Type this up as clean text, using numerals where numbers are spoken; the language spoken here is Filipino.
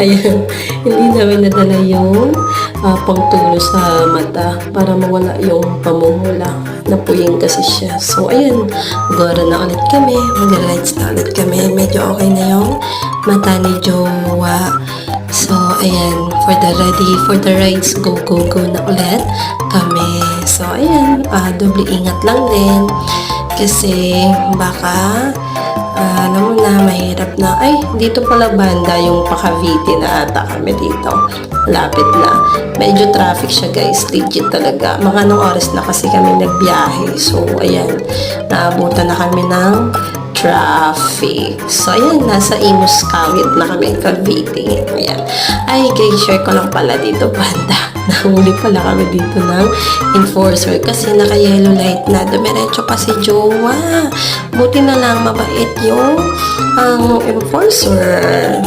Ayan, hindi namin nadala yung pangtulo sa mata para mawala yung pamumula. Napuying kasi siya. So, ayan, gora na ulit kami. Mag-rides na ulit kami. Medyo okay na yung mata ni Jowa. So, ayan, for the rides, go na ulit kami. So, ayan, doble ingat lang din. Kasi, baka, alam mo na, mahirap na. Ay, dito pala banda yung Cavite na ata kami dito. Lapit na. Medyo traffic siya guys. Legit talaga. Mga anong oras na kasi kami nagbiyahe. So, ayan. Naabutan na kami ng traffic. So, ayan. Nasa Imus Kawit na kami. Cavite. Ayan. Ay, guys, share ko lang pala dito banda. Nahuli pala kami dito ng enforcer kasi naka-yellow light na. Dumiretso pa si Jowa. Buti na lang mabait yung enforcer.